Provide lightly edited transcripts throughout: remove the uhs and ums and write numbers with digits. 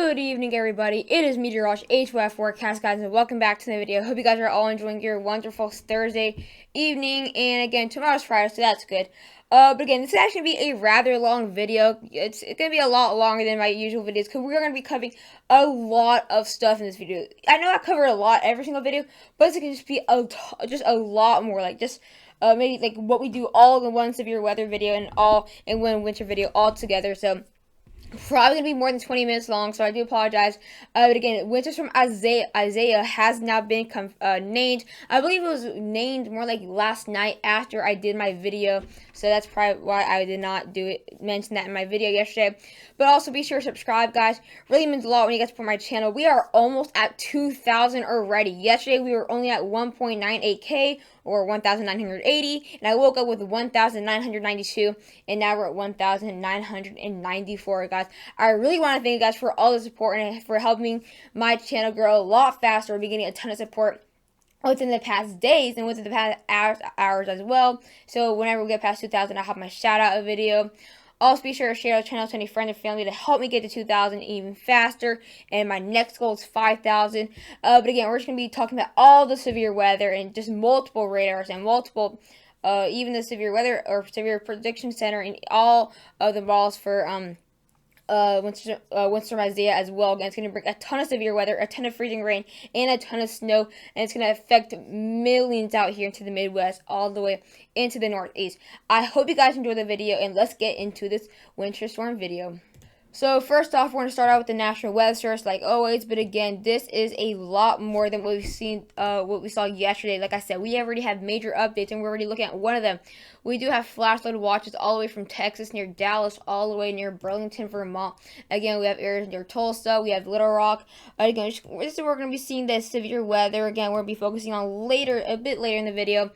Good evening, everybody. It is Meteorologist HYF Forecast, guys, and welcome back to the video. Hope you guys are all enjoying your wonderful Thursday evening. And again, tomorrow's Friday, so that's good. But again, this is actually going to be a rather long video. It's going to be a lot longer than my usual videos because we're going to be covering a lot of stuff in this video. I know I cover a lot every single video, but it's going to just be just a lot more, like just maybe like what we do all in one severe weather video and all in one winter video all together. So probably gonna be more than 20 minutes long, so I do apologize. But again, Winter Storm Isaiah has now been named. I believe it was named more like last night after I did my video, so that's probably why I did not mention that in my video yesterday. But also be sure to subscribe, guys. Really means a lot when you guys support my channel. We are almost at 2,000 already. Yesterday we were only at 1.98k or 1,980, and I woke up with 1,992, and now we're at 1,994, guys. I really want to thank you guys for all the support and for helping my channel grow a lot faster. We're getting a ton of support within the past days and within the past hours as well. So whenever we get past 2,000, I'll have my shout out video. Also, be sure to share the channel to any friends and family to help me get to 2,000 even faster. And my next goal is 5,000. But again, we're just going to be talking about all the severe weather and just multiple radars and multiple, even the severe weather or severe prediction center and all of the balls for Winter Storm Isaiah as well. Again, it's going to bring a ton of severe weather, a ton of freezing rain, and a ton of snow, and it's going to affect millions out here into the Midwest, all the way into the Northeast. I hope you guys enjoy the video, and let's get into this winter storm video. So first off, we're going to start out with the National Weather Service like always, but again, this is a lot more than what we've seen, what we saw yesterday. Like I said, we already have major updates, and we're already looking at one of them. We do have flash flood watches all the way from Texas near Dallas, all the way near Burlington, Vermont. Again, we have areas near Tulsa, we have Little Rock. Again, we're going to be seeing the severe weather. Again, we're going to be focusing on a bit later in the video.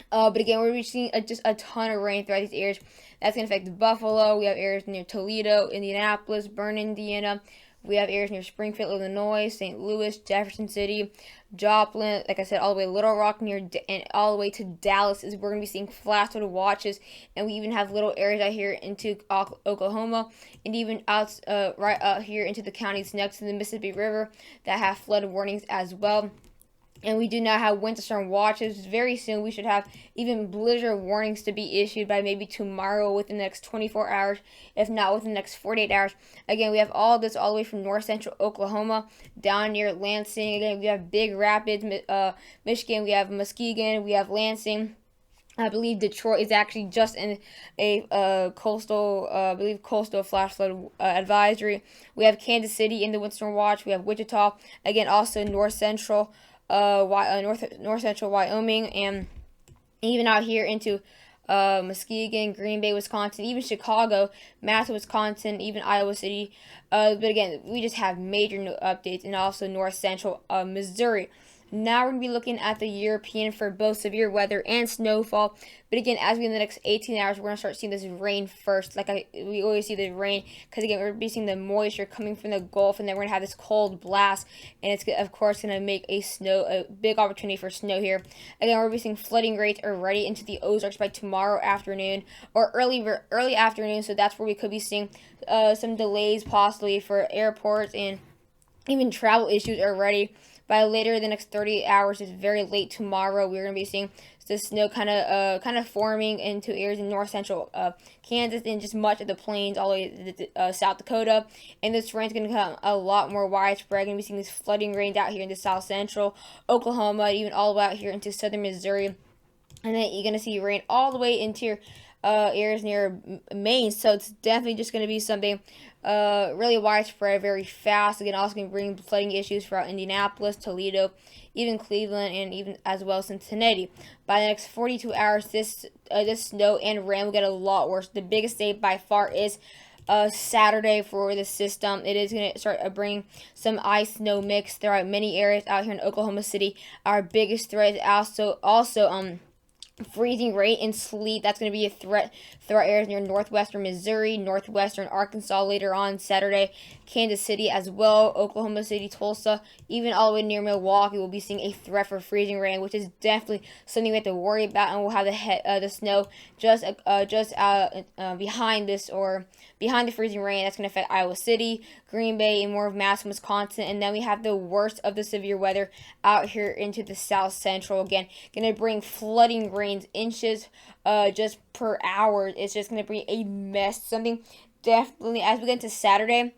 But again, we're seeing just a ton of rain throughout these areas. That's going to affect Buffalo. We have areas near Toledo, Indianapolis, Bern, Indiana. We have areas near Springfield, Illinois, St. Louis, Jefferson City, Joplin. Like I said, all the way to Little Rock and all the way to Dallas is we're going to be seeing flash flood watches. And we even have little areas out here into Oklahoma and even right out here into the counties next to the Mississippi River that have flood warnings as well. And we do now have winter storm watches. Very soon we should have even blizzard warnings to be issued by maybe tomorrow within the next 24 hours, if not within the next 48 hours. Again, we have all this all the way from north central Oklahoma down near Lansing. Again, we have Big Rapids, Michigan. We have Muskegon. We have Lansing. I believe Detroit is actually just in a coastal flash flood advisory. We have Kansas City in the winter storm watch. We have Wichita. Again, also north central. North central Wyoming, and even out here into Muskegon, Green Bay, Wisconsin, even Chicago, Madison, Wisconsin, even Iowa City. But again, we just have major updates, and also north central Missouri. Now we're going to be looking at the European for both severe weather and snowfall. But again, as we in the next 18 hours, we're going to start seeing this rain first. We always see the rain because, again, we're going to be seeing the moisture coming from the Gulf. And then we're going to have this cold blast. And it's, of course, going to make a big opportunity for snow here. Again, we're going to be seeing flooding rates already into the Ozarks by tomorrow afternoon or early afternoon. So that's where we could be seeing some delays possibly for airports and even travel issues already. By later the next 30 hours, it's very late tomorrow. We're going to be seeing the snow kind of forming into areas in north central Kansas and just much of the plains all the way to South Dakota. And this rain's going to become a lot more widespread. We're going to be seeing these flooding rains out here into south central Oklahoma, even all the way out here into southern Missouri. And then you're going to see rain all the way into your areas near Maine. So it's definitely just going to be something really widespread, very fast. Again, also going to bring flooding issues throughout Indianapolis, Toledo, even Cleveland, and even as well Cincinnati. By the next 42 hours, this snow and rain will get a lot worse. The biggest day by far is Saturday for the system. It is going to start bringing some ice snow mix throughout many areas out here in Oklahoma City. Our biggest threat is also freezing rain and sleet. That's going to be a threat throughout areas near northwestern Missouri, northwestern Arkansas later on Saturday. Kansas City as well, Oklahoma City, Tulsa, even all the way near Milwaukee. We'll be seeing a threat for freezing rain, which is definitely something we have to worry about, and we'll have the snow just behind this, or behind the freezing rain. That's going to affect Iowa City, Green Bay, and more of Madison, Wisconsin. And then we have the worst of the severe weather out here into the south central. Again, going to bring flooding rains, inches just per hour. It's just going to bring a mess. Something definitely, as we get into Saturday,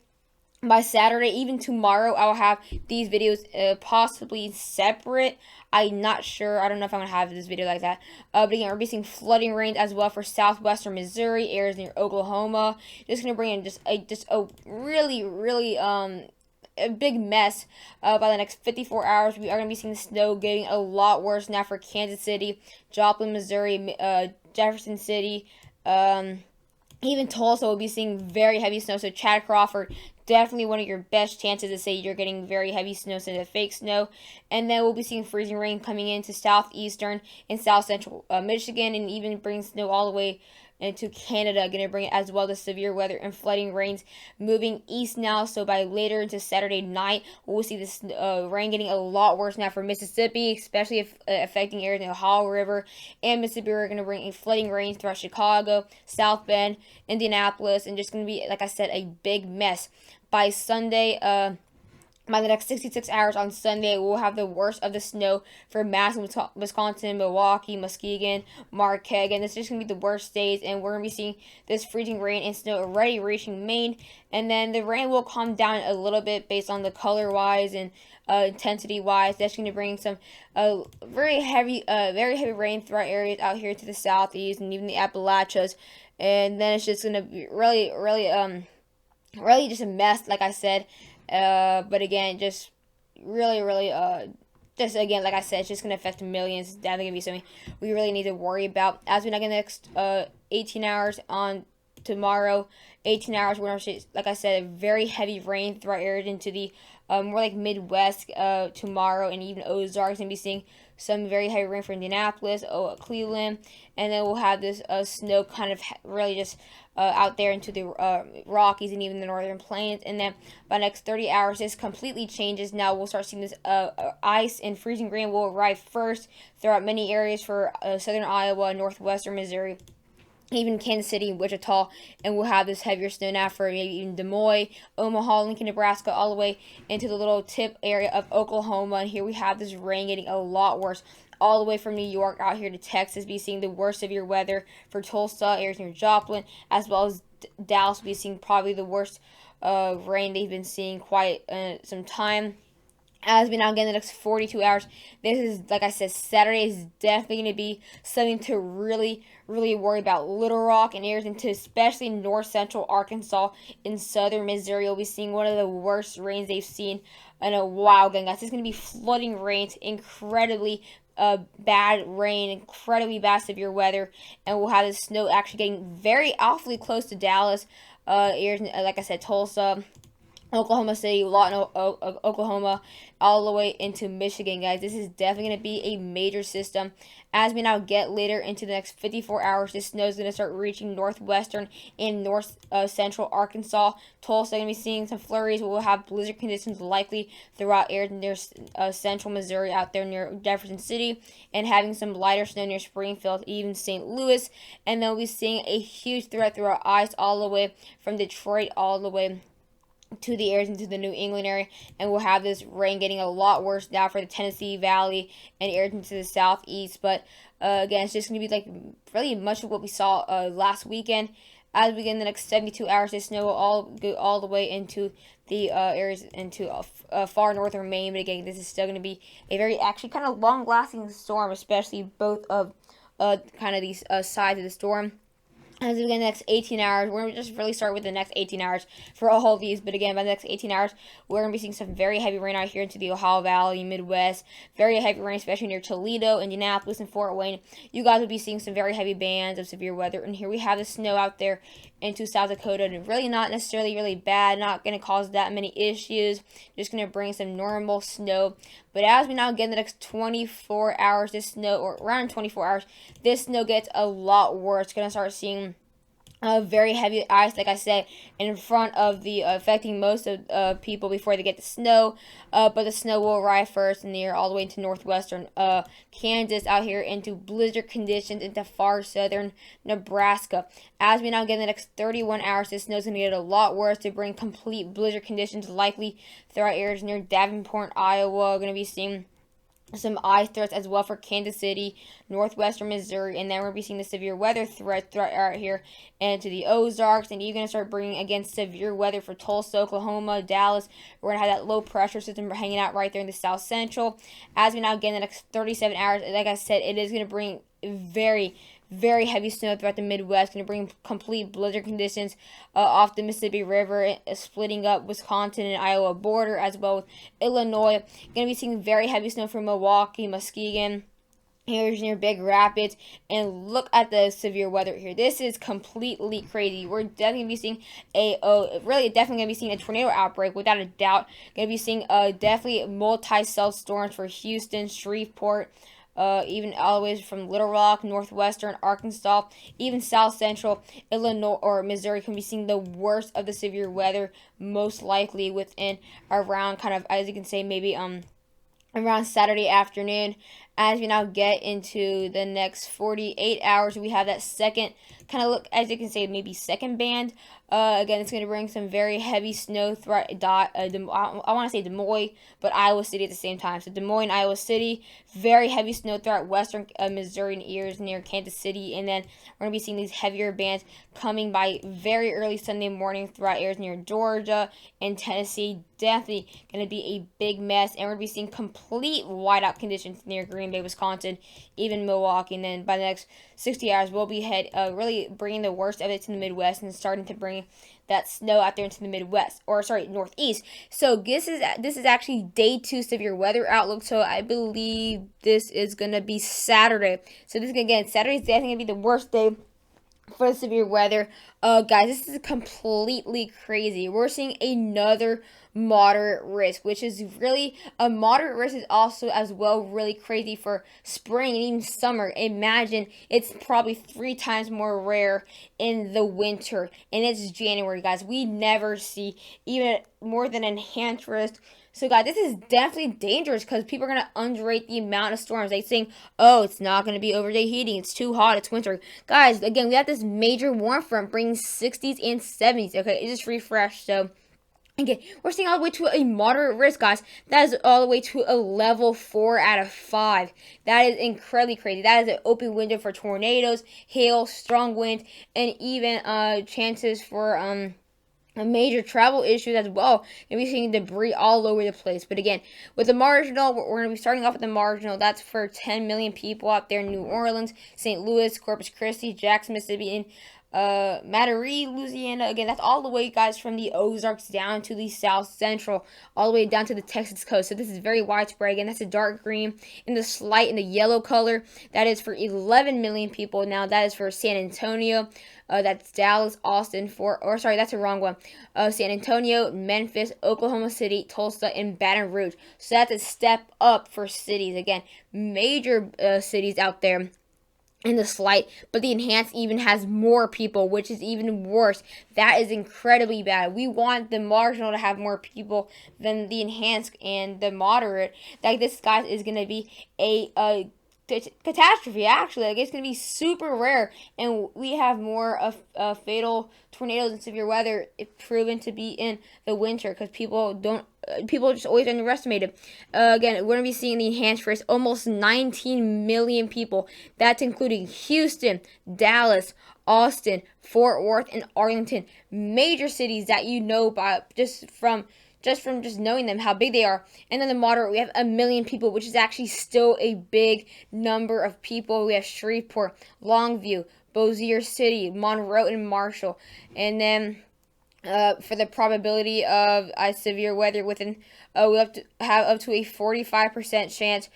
by Saturday, even tomorrow, I'll have these videos possibly separate. I'm not sure. I don't know if I'm going to have this video like that. But again, we're be seeing flooding rains as well for southwestern Missouri, areas near Oklahoma. Just going to bring in just a really a big mess by the next 54 hours. We are going to be seeing the snow getting a lot worse now for Kansas City, Joplin, Missouri, Jefferson City, even Tulsa will be seeing very heavy snow. So Chad Crawford, definitely one of your best chances to say you're getting very heavy snow instead of fake snow. And then we'll be seeing freezing rain coming into southeastern and south central Michigan, and even bring snow all the way into Canada. Going to bring it as well the severe weather and flooding rains moving east now. So by later into Saturday night, we'll see this rain getting a lot worse now for Mississippi, especially if affecting areas in the Ohio River and Mississippi. We're going to bring flooding rains throughout Chicago, South Bend, Indianapolis, and just going to be, like I said, a big mess. By Sunday, by the next 66 hours on Sunday, we'll have the worst of the snow for Madison, Wisconsin, Milwaukee, Muskegon, Marquette. And it's just going to be the worst days, and we're going to be seeing this freezing rain and snow already reaching Maine. And then the rain will calm down a little bit based on the color-wise and intensity-wise. That's going to bring some very heavy rain throughout areas out here to the southeast and even the Appalachians. And then it's just going to be really just a mess, like I said. But again, just really, just again, like I said, it's just gonna affect millions. It's definitely gonna be something we really need to worry about. As we get the next 18 hours on tomorrow, 18 hours, we're gonna see, like I said, very heavy rain throughout areas into the more like Midwest tomorrow, and even Ozarks. Gonna be seeing some very heavy rain for Indianapolis, Cleveland, and then we'll have this snow kind of really just out there into the Rockies and even the Northern Plains. And then by the next 30 hours, this completely changes. Now we'll start seeing this ice and freezing rain will arrive first throughout many areas for southern Iowa, northwestern Missouri, even Kansas City and Wichita, and we'll have this heavier snow now for maybe even Des Moines, Omaha, Lincoln, Nebraska, all the way into the little tip area of Oklahoma. And here we have this rain getting a lot worse all the way from New York out here to Texas. Be seeing the worst severe weather for Tulsa, areas near Joplin, as well as Dallas. Be seeing probably the worst rain they've been seeing quite some time. As we now get in the next 42 hours, this is, like I said, Saturday is definitely going to be something to really worry about. Little Rock and areas into especially north central Arkansas and southern Missouri will be seeing one of the worst rains they've seen in a while. Again, guys, it's going to be flooding rains, incredibly bad rain, incredibly bad severe weather, and we'll have the snow actually getting very awfully close to Dallas, areas, like I said, Tulsa, Oklahoma City, Lawton, Oklahoma, all the way into Michigan, guys. This is definitely going to be a major system. As we now get later into the next 54 hours, this snow is going to start reaching northwestern and north central Arkansas. Tulsa going to be seeing some flurries. We'll have blizzard conditions likely throughout areas near central Missouri, out there near Jefferson City, and having some lighter snow near Springfield, even St. Louis. And then we'll be seeing a huge threat throughout ice all the way from Detroit all the way to the areas into the New England area, and we'll have this rain getting a lot worse now for the Tennessee Valley and areas into the southeast. But again, it's just going to be like really much of what we saw last weekend. As we get in the next 72 hours, this snow will all go all the way into the areas into far northern Maine. But again, this is still going to be a very actually kind of long-lasting storm, especially both of kind of these sides of the storm. As we get the next 18 hours, we're going to just really start with the next 18 hours for all of these. But again, by the next 18 hours, we're going to be seeing some very heavy rain out here into the Ohio Valley, Midwest. Very heavy rain, especially near Toledo, Indianapolis, and Fort Wayne. You guys will be seeing some very heavy bands of severe weather. And here we have the snow out there into South Dakota. And really not necessarily really bad. Not going to cause that many issues. Just going to bring some normal snow. But as we now get in the next 24 hours, this snow, or around 24 hours, this snow gets a lot worse. Going to start seeing very heavy ice, like I said, in front of the affecting most of people before they get the snow. But the snow will arrive first near all the way into northwestern Kansas, out here into blizzard conditions into far southern Nebraska. As we now get in the next 31 hours, the snow is going to get a lot worse to bring complete blizzard conditions likely throughout areas near Davenport, Iowa. Going to be seeing some ice threats as well for Kansas City, northwestern Missouri, and then we're going to be seeing the severe weather threat out here into the Ozarks, and you're going to start bringing again severe weather for Tulsa, Oklahoma, Dallas. We're going to have that low pressure system hanging out right there in the south central. As we now get in the next 37 hours, like I said, it is going to bring very heavy snow throughout the Midwest, going to bring complete blizzard conditions off the Mississippi River, splitting up Wisconsin and Iowa border, as well with Illinois. Going to be seeing very heavy snow from Milwaukee, Muskegon, here's near Big Rapids, and look at the severe weather here. This is completely crazy. We're definitely gonna be seeing definitely gonna be seeing a tornado outbreak without a doubt. Gonna be seeing definitely multi-cell storms for Houston, Shreveport, even all the way from Little Rock, northwestern Arkansas, even south central Illinois or Missouri can be seeing the worst of the severe weather, most likely within around kind of, as you can say, maybe around Saturday afternoon. As we now get into the next 48 hours, we have that second kind of look, as you can say, maybe second band. Again, it's going to bring some very heavy snow threat. I want to say Des Moines, but Iowa City at the same time. So Des Moines, Iowa City, very heavy snow threat. Western Missouri and ears near Kansas City, and then we're going to be seeing these heavier bands coming by very early Sunday morning throughout areas near Georgia and Tennessee. Definitely going to be a big mess, and we're going to be seeing complete whiteout conditions near Green Bay, Wisconsin, even Milwaukee. And then by the next 60 hours, we'll be really bringing the worst of it to the Midwest and starting to bring that snow out there into the Midwest, or sorry, Northeast. So this is actually day 2 severe weather outlook. So I believe this is gonna be Saturday. So this again, Saturday is definitely gonna be the worst day for the severe weather. Guys, this is completely crazy. We're seeing another moderate risk, which is really a moderate risk is also as well really crazy for spring and even summer. Imagine it's probably 3 times more rare in the winter, and it's January, guys. We never see even more than enhanced risk. So, guys, this is definitely dangerous because people are going to underrate the amount of storms. They think, oh, it's not going to be overday heating. It's too hot. It's winter. Guys, again, we have this major warm front bringing 60s and 70s. Okay, it just refreshed. So, again, we're seeing all the way to a moderate risk, guys. That is all the way to a level 4 out of 5. That is incredibly crazy. That is an open window for tornadoes, hail, strong wind, and even chances for a major travel issues as well. And we're seeing debris all over the place. But again, with the marginal, we're going to be starting off with the marginal. That's for 10 million people out there in New Orleans, St. Louis, Corpus Christi, Jackson, Mississippi, and Metairie, Louisiana. Again, that's all the way, guys, from the Ozarks down to the South Central, all the way down to the Texas coast. So this is very widespread. Again, that's a dark green. In the slight, in the yellow color, that is for 11 million people. Now, that is for San Antonio. That's Dallas, Austin, that's the wrong one. San Antonio, Memphis, Oklahoma City, Tulsa, and Baton Rouge. So that's a step up for cities. Again, major cities out there in the slight, but the enhanced even has more people, which is even worse. That is incredibly bad. We want the marginal to have more people than the enhanced and the moderate. Like, this, guys, is going to be a catastrophe. Actually, like, it's going to be super rare, and we have more of fatal tornadoes and severe weather proven to be in the winter because people just always underestimate it. Again, we're going to be seeing the enhanced risk, almost 19 million people. That's including Houston, Dallas, Austin, Fort Worth, and Arlington. Major cities that you know about just from knowing them, how big they are. And then the moderate, we have 1 million people, which is actually still a big number of people. We have Shreveport, Longview, Bossier City, Monroe, and Marshall. And then for the probability of severe weather we have to have up to a 45% chance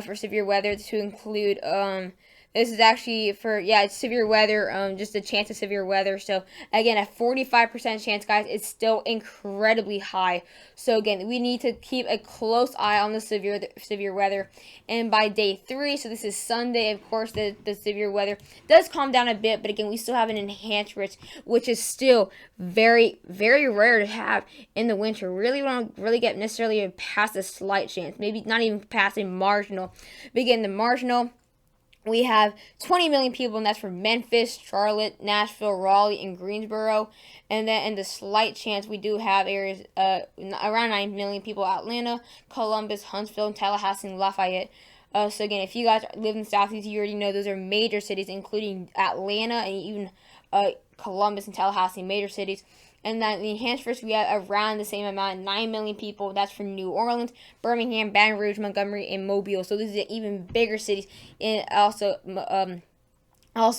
for severe weather to include This is actually for, yeah, it's severe weather, just a chance of severe weather. So again, a 45% chance, guys, is still incredibly high. So again, we need to keep a close eye on the severe weather. And by day 3, so this is Sunday, of course, the severe weather does calm down a bit, but again, we still have an enhanced risk, which is still very, very rare to have in the winter. Really don't really get necessarily past a slight chance, maybe not even past a marginal. But again, the marginal, we have 20 million people, and that's for Memphis, Charlotte, Nashville, Raleigh, and Greensboro. And then in the slight chance, we do have areas around 9 million people: Atlanta, Columbus, Huntsville, Tallahassee, and Lafayette. So again, if you guys live in the Southeast, you already know those are major cities, including Atlanta and even Columbus and Tallahassee, major cities. And then the enhanced risk, we have around the same amount, 9 million people. That's for New Orleans, Birmingham, Baton Rouge, Montgomery, and Mobile. So these are even bigger cities, and also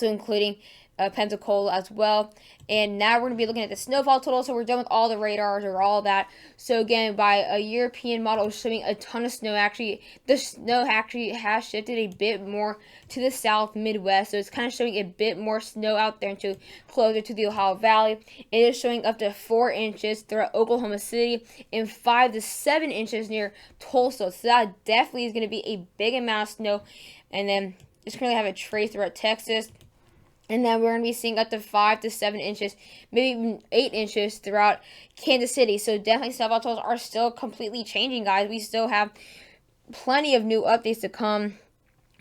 including Pensacola as well. And now we're going to be looking at the snowfall total. So we're done with all the radars or all that. So again, by a European model showing a ton of snow, actually the snow actually has shifted a bit more to the south Midwest. So it's kind of showing a bit more snow out there into closer to the Ohio Valley. It is showing up to 4 inches throughout Oklahoma City and 5 to 7 inches near Tulsa. So that definitely is going to be a big amount of snow. And then just currently have a trace throughout Texas. And then we're going to be seeing up to 5 to 7 inches, maybe even 8 inches throughout Kansas City. So definitely snowfall totals are still completely changing, guys. We still have plenty of new updates to come.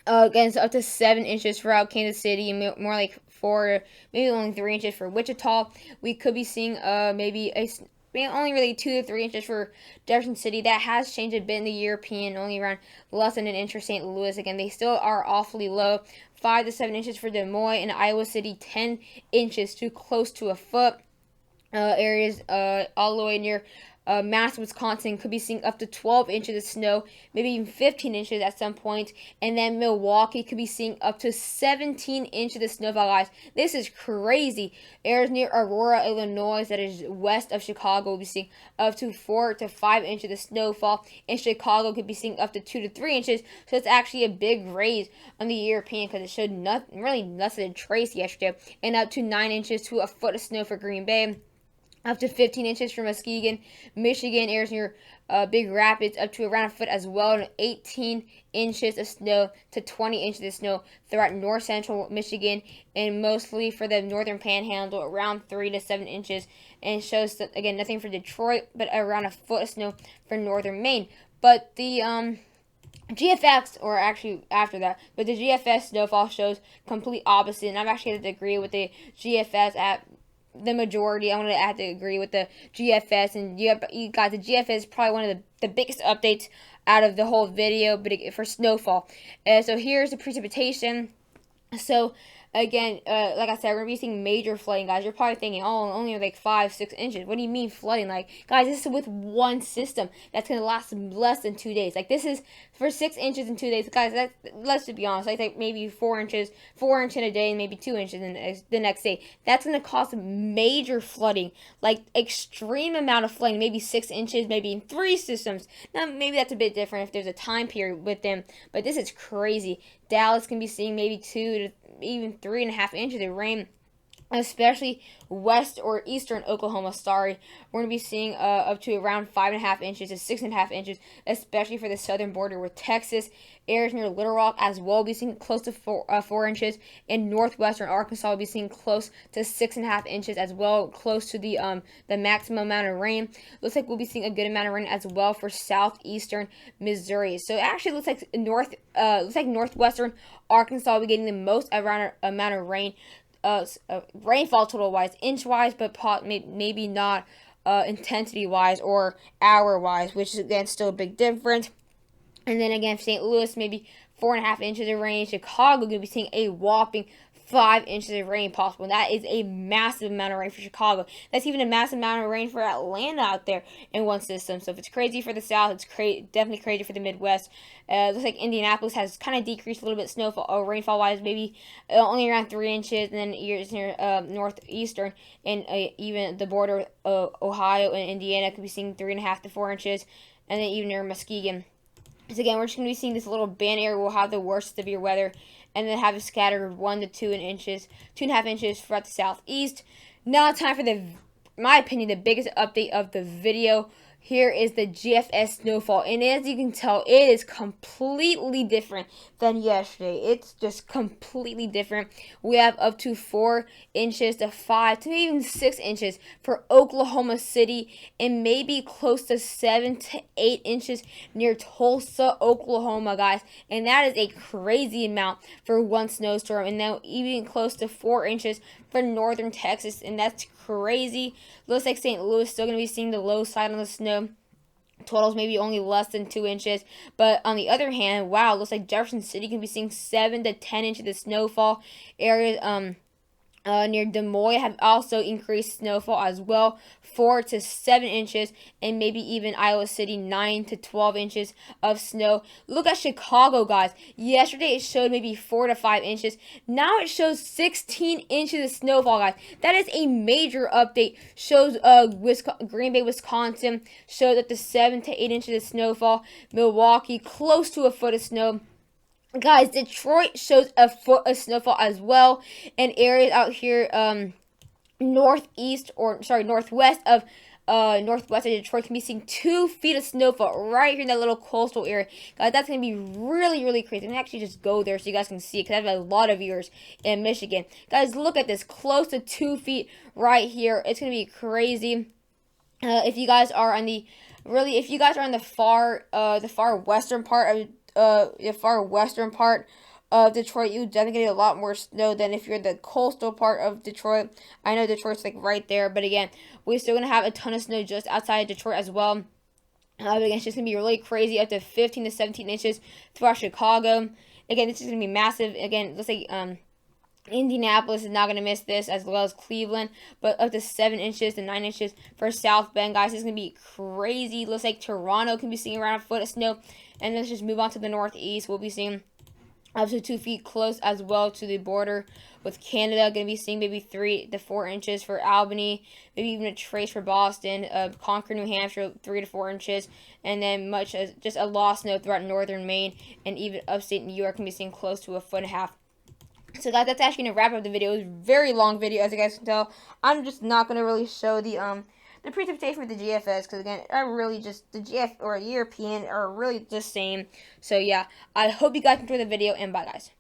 Again, so up to 7 inches throughout Kansas City, and more like 4, maybe only 3 inches for Wichita. We could be seeing maybe only really 2 to 3 inches for Jefferson City. That has changed a bit in the European, only around less than an inch for St. Louis. Again, they still are awfully low. 5 to 7 inches for Des Moines, and Iowa City 10 inches, too close to a foot. Areas all the way near Madison, Wisconsin, could be seeing up to 12 inches of snow, maybe even 15 inches at some point. And then Milwaukee could be seeing up to 17 inches of snowfall, guys. This is crazy. Areas near Aurora, Illinois, that is west of Chicago, will be seeing up to 4 to 5 inches of snowfall. And Chicago could be seeing up to 2 to 3 inches. So it's actually a big raise on the European, because it showed really less than a trace yesterday. And up to 9 inches to a foot of snow for Green Bay. Up to 15 inches for Muskegon, Michigan, areas near Big Rapids, up to around a foot as well, and 18 inches of snow to 20 inches of snow throughout north central Michigan, and mostly for the northern panhandle, around 3 to 7 inches, and shows, again, nothing for Detroit, but around a foot of snow for northern Maine. But the GFS, or actually after that, but the GFS snowfall shows complete opposite, and I've actually had to agree with the GFS at the majority. I'm going to have to agree with the GFS, and you guys, the GFS is probably one of the biggest updates out of the whole video, but for snowfall. So here's the precipitation. So again, like I said, we're going to be seeing major flooding, guys. You're probably thinking, oh, only like 5, 6 inches. What do you mean flooding? Like, guys, this is with one system that's going to last less than 2 days. Like, this is for 6 inches in 2 days. Guys, let's just be honest. I think maybe 4 inches in a day, and maybe 2 inches in the next day. That's going to cause major flooding, like extreme amount of flooding, maybe 6 inches, maybe in 3 systems. Now, maybe that's a bit different if there's a time period with them, but this is crazy. Dallas can be seeing maybe 2 to even 3.5 inches of rain, especially west or eastern Oklahoma. We're going to be seeing up to around 5.5 inches to 6.5 inches, especially for the southern border with Texas. Areas near Little Rock as well will be seeing close to 4 inches. In northwestern Arkansas, will be seeing close to 6.5 inches as well, close to the maximum amount of rain. Looks like we'll be seeing a good amount of rain as well for southeastern Missouri. So it actually looks like northwestern Arkansas will be getting the most amount of rain. Rainfall total wise, inch wise, but maybe not intensity wise or hour wise, which is again still a big difference. And then again, St. Louis, maybe 4.5 inches of rain. Chicago going to be seeing a whopping 5 inches of rain possible. That is a massive amount of rain for Chicago. That's even a massive amount of rain for Atlanta out there in one system. So if it's crazy for the South, it's definitely crazy for the Midwest. Looks like Indianapolis has kind of decreased a little bit rainfall wise, maybe only around 3 inches. And then years near northeastern and even the border of Ohio and Indiana could be seeing 3.5 to 4 inches. And then even near Muskegon, So again, we're just going to be seeing this little band area will have the worst severe weather, and then have a scattered 1 to 2 inches, 2.5 inches throughout the southeast. Now time for my opinion, the biggest update of the video. Here is the GFS snowfall, and as you can tell, it is completely different than yesterday. It's just completely different. We have up to 4 inches to 5 to even 6 inches for Oklahoma City, and maybe close to 7 to 8 inches near Tulsa, Oklahoma, guys. And that is a crazy amount for one snowstorm, and now even close to 4 inches for northern Texas, and that's crazy. Looks like St. Louis still going to be seeing the low side on the snow. Totals maybe only less than 2 inches. But on the other hand, wow, looks like Jefferson City can be seeing 7 to 10 inches of snowfall. Areas near Des Moines have also increased snowfall as well, 4 to 7 inches, and maybe even Iowa City 9 to 12 inches of snow. Look at Chicago, guys. Yesterday it showed maybe 4 to 5 inches. Now it shows 16 inches of snowfall, guys. That is a major update. Shows Green Bay, Wisconsin showed up to 7 to 8 inches of snowfall. Milwaukee close to a foot of snow. Guys, Detroit shows a foot of snowfall as well, and areas out here northwest of Detroit can be seeing 2 feet of snowfall right here in that little coastal area. Guys, that's going to be really, really crazy. I'm going to actually just go there so you guys can see it, because I have a lot of viewers in Michigan. Guys, look at this. Close to 2 feet right here. It's going to be crazy. If you guys are on the far western part of Detroit, you definitely get a lot more snow than if you're the coastal part of Detroit. I know Detroit's like right there, but again, we're still gonna have a ton of snow just outside of Detroit as well. But again, it's just gonna be really crazy, up to 15 to 17 inches throughout Chicago. Again, this is gonna be massive. Again, let's say Indianapolis is not going to miss this, as well as Cleveland, but up to 7 inches to 9 inches for South Bend, guys. It's going to be crazy. Looks like Toronto can be seeing around a foot of snow. And let's just move on to the northeast. We'll be seeing up to 2 feet close as well to the border with Canada. Going to be seeing maybe 3 to 4 inches for Albany, maybe even a trace for Boston. Concord, New Hampshire, 3 to 4 inches. And then much as just a lot of snow throughout northern Maine, and even upstate New York can be seeing close to a foot and a half. So guys, that's actually going to wrap up the video. It was a very long video, as you guys can tell. I'm just not going to really show the precipitation with the GFS, because again, I really just, the GF or European are really the same. So yeah, I hope you guys enjoyed the video, and bye guys.